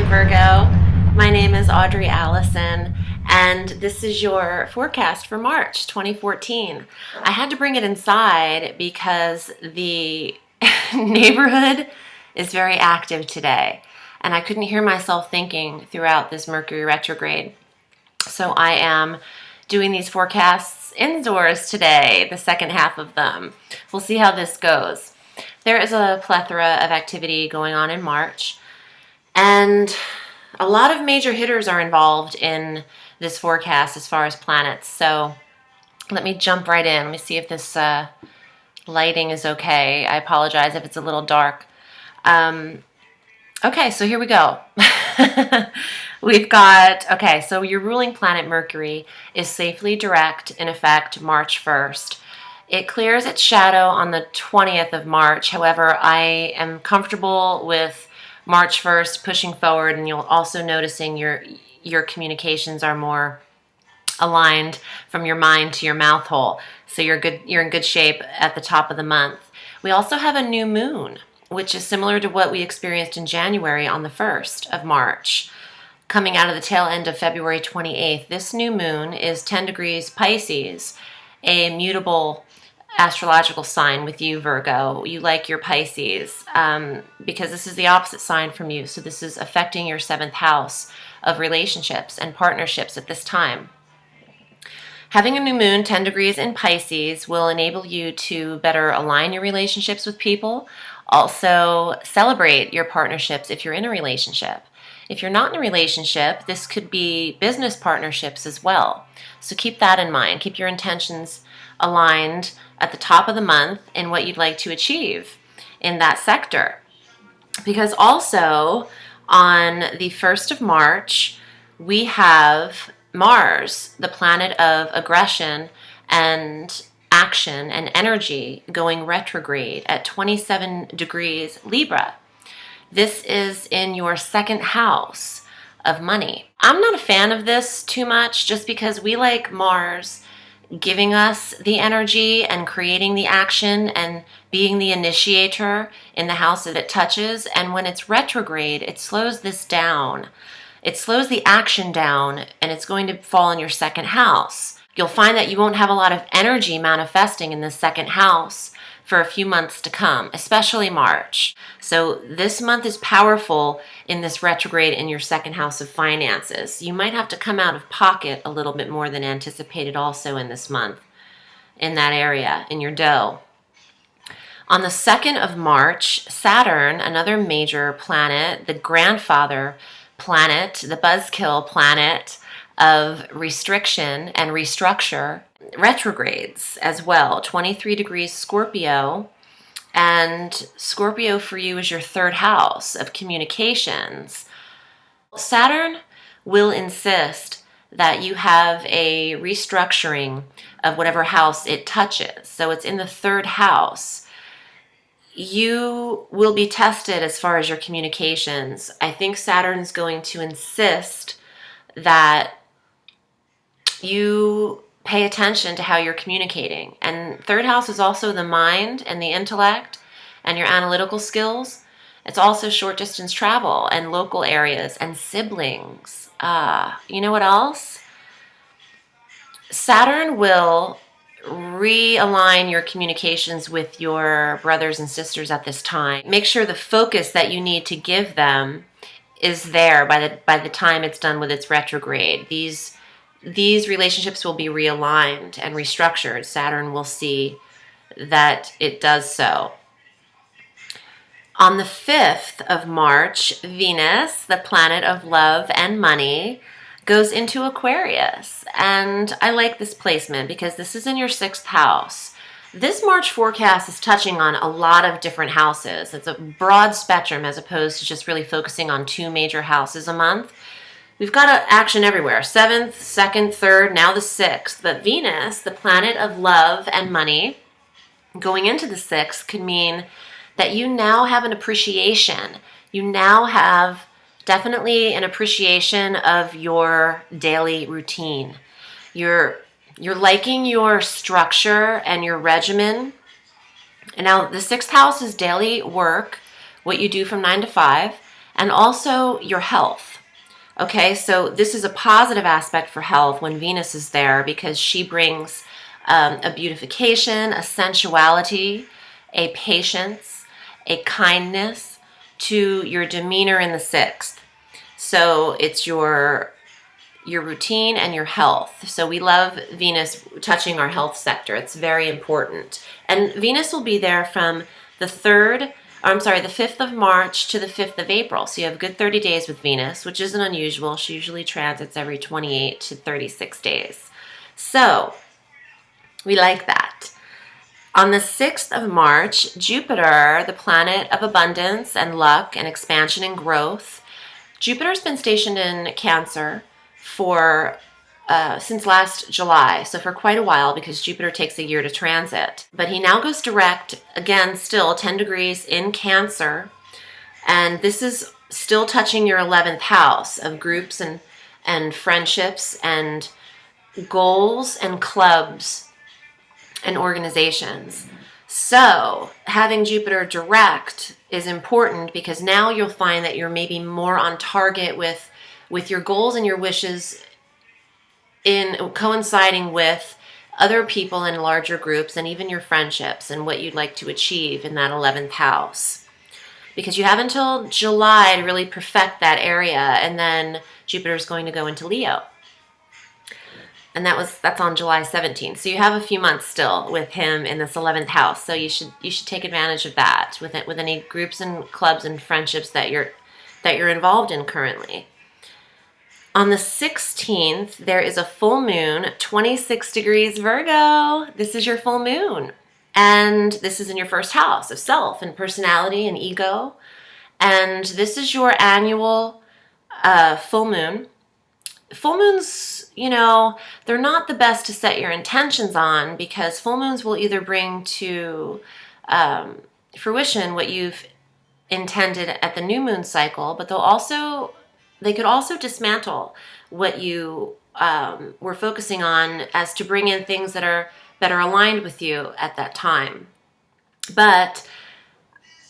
Virgo. My name is Audrey Alison, and this is your forecast for March 2014. I had to bring it inside because the neighborhood is very active today, and I couldn't hear myself thinking throughout this Mercury retrograde. So I am doing these forecasts indoors today, the second half of them. We'll see how this goes. There is a plethora of activity going on in March, and a lot of major hitters are involved in this forecast as far as planets. So let me jump right in. Let me see if this lighting is okay. I apologize if it's a little dark. Okay, so here we go. We've got, okay, so your ruling planet Mercury is safely direct in effect March 1st. It clears its shadow on the 20th of March. However, I am comfortable with March 1st pushing forward, and you'll also noticing your communications are more aligned from your mind to your mouth hole. So you're in good shape at the top of the month. We also have a new moon, which is similar to what we experienced in January on the 1st of March. Coming out of the tail end of February 28th, this new moon is 10 degrees Pisces, a mutable astrological sign with you, Virgo. You like your Pisces because this is the opposite sign from you. So this is affecting your 7th house of relationships and partnerships at this time. Having a new moon 10 degrees in Pisces will enable you to better align your relationships with people. Also celebrate your partnerships if you're in a relationship. If you're not in a relationship, this could be business partnerships as well. So keep that in mind. Keep your intentions aligned at the top of the month in what you'd like to achieve in that sector. Because also on the 1st of March, we have Mars, the planet of aggression and action and energy, going retrograde at 27 degrees Libra. This is in your 2nd house of money. I'm not a fan of this too much just because we like Mars giving us the energy and creating the action and being the initiator in the house that it touches. And when it's retrograde, it slows this down. It slows the action down, and it's going to fall in your 2nd house. You'll find that you won't have a lot of energy manifesting in the 2nd house for a few months to come, especially March. So this month is powerful in this retrograde in your 2nd house of finances. You might have to come out of pocket a little bit more than anticipated also in this month, in that area, in your dough. On the 2nd of March, Saturn, another major planet, the grandfather planet, the buzzkill planet of restriction and restructure, retrogrades as well. 23 degrees Scorpio, and Scorpio for you is your 3rd house of communications. Saturn will insist that you have a restructuring of whatever house it touches. So it's in the 3rd house. You will be tested as far as your communications. I think Saturn's going to insist that you pay attention to how you're communicating. And 3rd house is also the mind and the intellect and your analytical skills. It's also short distance travel and local areas and siblings. You know what else? Saturn will realign your communications with your brothers and sisters at this time. Make sure the focus that you need to give them is there by the time it's done with its retrograde. These relationships will be realigned and restructured. Saturn will see that it does so. On the 5th of March, Venus, the planet of love and money, goes into Aquarius. And I like this placement because this is in your 6th house. This March forecast is touching on a lot of different houses. It's a broad spectrum as opposed to just really focusing on 2 major houses a month. We've got action everywhere. 7th, 2nd, 3rd, now the 6th. But Venus, the planet of love and money, going into the 6th could mean that you now have an appreciation. You now have definitely an appreciation of your daily routine. You're liking your structure and your regimen. And now the 6th house is daily work, what you do from 9 to 5. and also your health. Okay, so this is a positive aspect for health when Venus is there, because she brings a beautification, a sensuality, a patience, a kindness to your demeanor in the 6th. So it's your routine and your health. So we love Venus touching our health sector. It's very important. And Venus will be there from the 5th of March to the 5th of April. So you have a good 30 days with Venus, which isn't unusual. She usually transits every 28 to 36 days. So we like that. On the 6th of March, Jupiter, the planet of abundance and luck and expansion and growth, Jupiter's been stationed in Cancer for since last July, so for quite a while, because Jupiter takes a year to transit. But he now goes direct, again, still 10 degrees in Cancer, and this is still touching your 11th house of groups and friendships and goals and clubs and organizations. So having Jupiter direct is important, because now you'll find that you're maybe more on target with your goals and your wishes in coinciding with other people in larger groups, and even your friendships and what you'd like to achieve in that 11th house. Because you have until July to really perfect that area, and then Jupiter's going to go into Leo. And that's on July 17th. So you have a few months still with him in this 11th house. So you should take advantage of that with any groups and clubs and friendships that you're involved in currently. On the 16th, there is a full moon, 26 degrees Virgo. This is your full moon. And this is in your first house of self and personality and ego. And this is your annual full moon. Full moons, they're not the best to set your intentions on, because full moons will either bring to fruition what you've intended at the new moon cycle, but they could also dismantle what you were focusing on, as to bring in things that are aligned with you at that time. But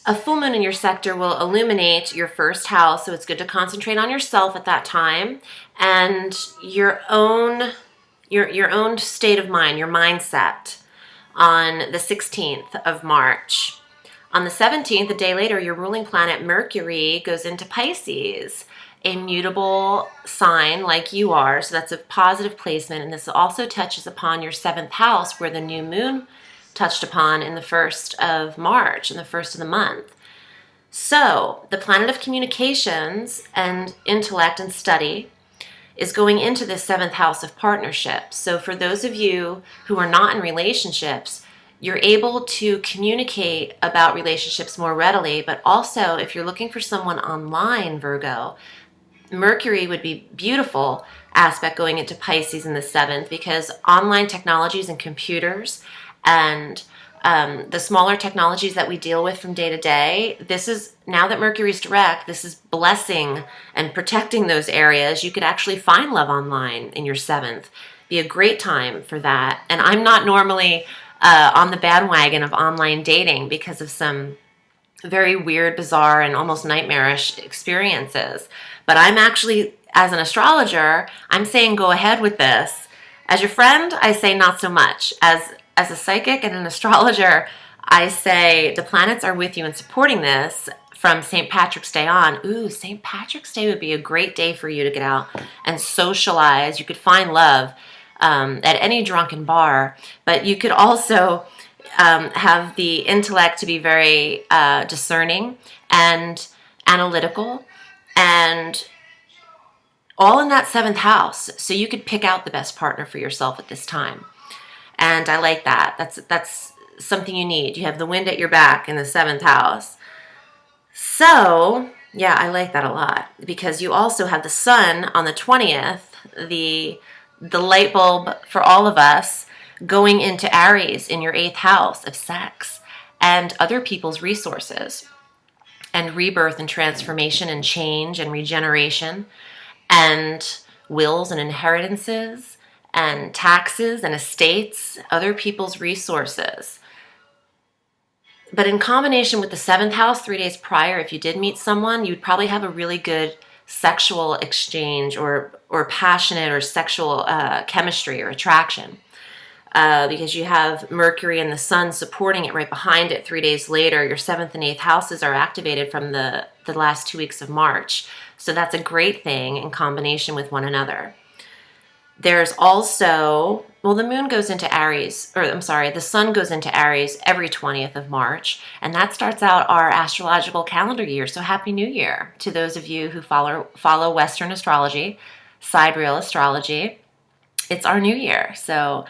a full moon in your sector will illuminate your first house, so it's good to concentrate on yourself at that time, and your own state of mind, your mindset, on the 16th of March. On the 17th, a day later, your ruling planet Mercury goes into Pisces, a mutable sign like you are, so that's a positive placement, and this also touches upon your 7th house, where the new moon touched upon in the 1st of March, in the 1st of the month. So the planet of communications and intellect and study is going into the 7th house of partnerships. So for those of you who are not in relationships, you're able to communicate about relationships more readily, but also if you're looking for someone online, Virgo, Mercury would be beautiful aspect going into Pisces in the 7th, because online technologies and computers and the smaller technologies that we deal with from day to day, this is, now that Mercury's direct, this is blessing and protecting those areas. You could actually find love online in your 7th. Be a great time for that. And I'm not normally on the bandwagon of online dating because of some very weird, bizarre, and almost nightmarish experiences. But I'm actually, as an astrologer, I'm saying go ahead with this. As your friend, I say not so much. As a psychic and an astrologer, I say the planets are with you and supporting this from St. Patrick's Day on. Ooh, St. Patrick's Day would be a great day for you to get out and socialize. You could find love at any drunken bar, but you could also have the intellect to be very discerning and analytical, and all in that 7th house. So you could pick out the best partner for yourself at this time. And I like that. That's something you need. You have the wind at your back in the 7th house. So, yeah, I like that a lot, because you also have the sun on the 20th, the light bulb for all of us, going into Aries in your 8th house of sex and other people's resources and rebirth and transformation and change and regeneration and wills and inheritances and taxes and estates, other people's resources. But in combination with the 7th house, 3 days prior, if you did meet someone, you'd probably have a really good sexual exchange or passionate or sexual chemistry or attraction. Because you have Mercury and the Sun supporting it right behind it 3 days later. Your 7th and 8th houses are activated from the last 2 weeks of March. So that's a great thing in combination with one another. There's also, well, the moon goes into Aries, or I'm sorry, the sun goes into Aries every 20th of March, and that starts out our astrological calendar year. So Happy New Year to those of you who follow Western astrology, sidereal astrology. It's our new year. So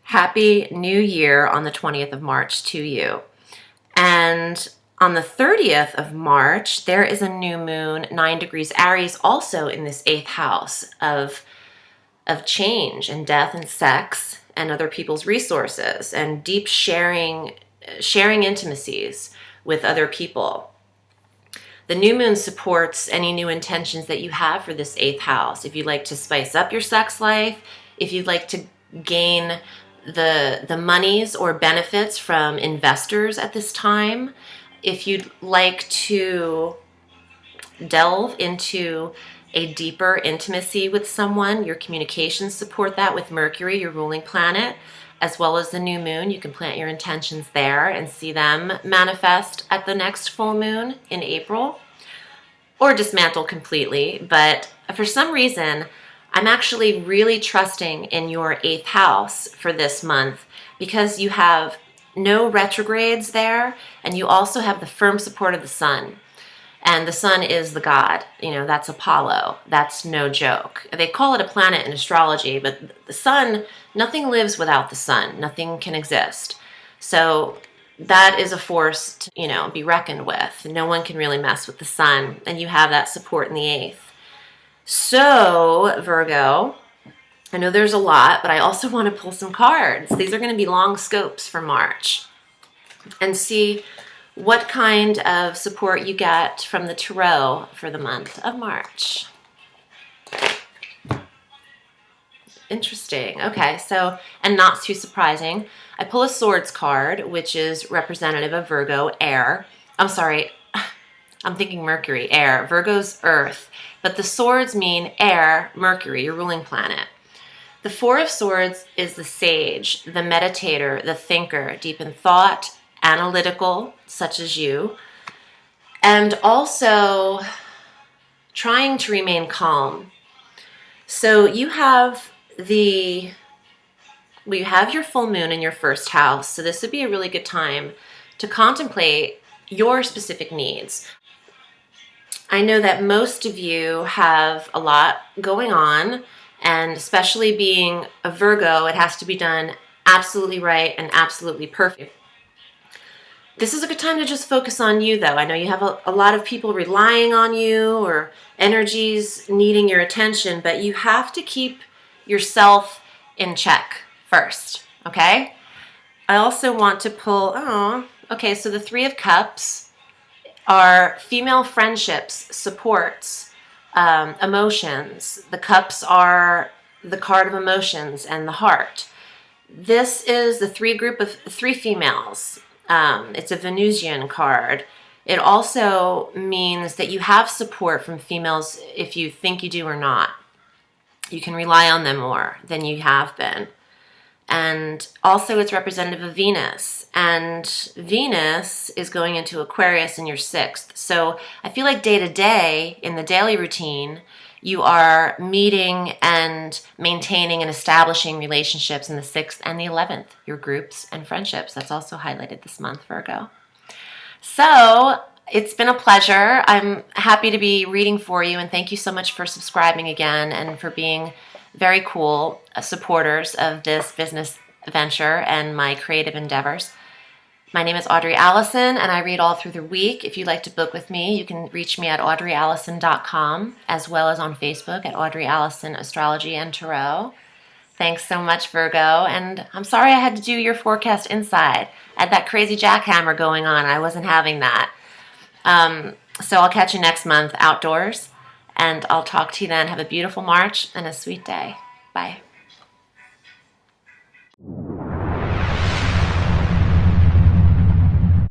Happy New Year on the 20th of March to you. And on the 30th of March, there is a new moon, 9 degrees Aries, also in this 8th house of change and death and sex and other people's resources and deep sharing intimacies with other people. The new moon supports any new intentions that you have for this 8th house. If you'd like to spice up your sex life, if you'd like to gain the monies or benefits from investors at this time, if you'd like to delve into a deeper intimacy with someone, your communications support that with Mercury, your ruling planet, as well as the new moon. You can plant your intentions there and see them manifest at the next full moon in April, or dismantle completely. But for some reason, I'm actually really trusting in your 8th house for this month because you have no retrogrades there, and you also have the firm support of the sun. And the sun is the god, that's Apollo. That's no joke. They call it a planet in astrology, but the sun, nothing lives without the sun. Nothing can exist. So that is a force to, be reckoned with. No one can really mess with the sun, and you have that support in the 8th. So, Virgo, I know there's a lot, but I also want to pull some cards. These are going to be long scopes for March. And see what kind of support you get from the tarot for the month of March. Interesting. Okay, so, and not too surprising, I pull a Swords card, which is representative of Virgo, air. I'm sorry, I'm thinking Mercury, air. Virgo's earth. But the swords mean air, Mercury, your ruling planet. The Four of Swords is the sage, the meditator, the thinker, deep in thought, analytical, such as you, and also trying to remain calm. So you have your full moon in your 1st house. So this would be a really good time to contemplate your specific needs. I know that most of you have a lot going on, and especially being a Virgo, it has to be done absolutely right and absolutely perfect. This is a good time to just focus on you, though. I know you have a lot of people relying on you or energies needing your attention, but you have to keep yourself in check first, okay? I also want to pull, okay, so the 3 of Cups are female friendships, supports, emotions. The cups are the card of emotions and the heart. This is the 3 females. It's a Venusian card. It also means that you have support from females if you think you do or not. You can rely on them more than you have been. And also it's representative of Venus. And Venus is going into Aquarius in your 6th. So I feel like day to day, in the daily routine, you are meeting and maintaining and establishing relationships in the 6th and the 11th, your groups and friendships. That's also highlighted this month, Virgo. So it's been a pleasure. I'm happy to be reading for you, and thank you so much for subscribing again and for being very cool supporters of this business venture and my creative endeavors. My name is Audrey Alison, and I read all through the week. If you'd like to book with me, you can reach me at audreyallison.com, as well as on Facebook at Audrey Allison Astrology and Tarot. Thanks so much, Virgo, and I'm sorry I had to do your forecast inside. I had that crazy jackhammer going on, and I wasn't having that. So I'll catch you next month outdoors, and I'll talk to you then. Have a beautiful March and a sweet day. Bye.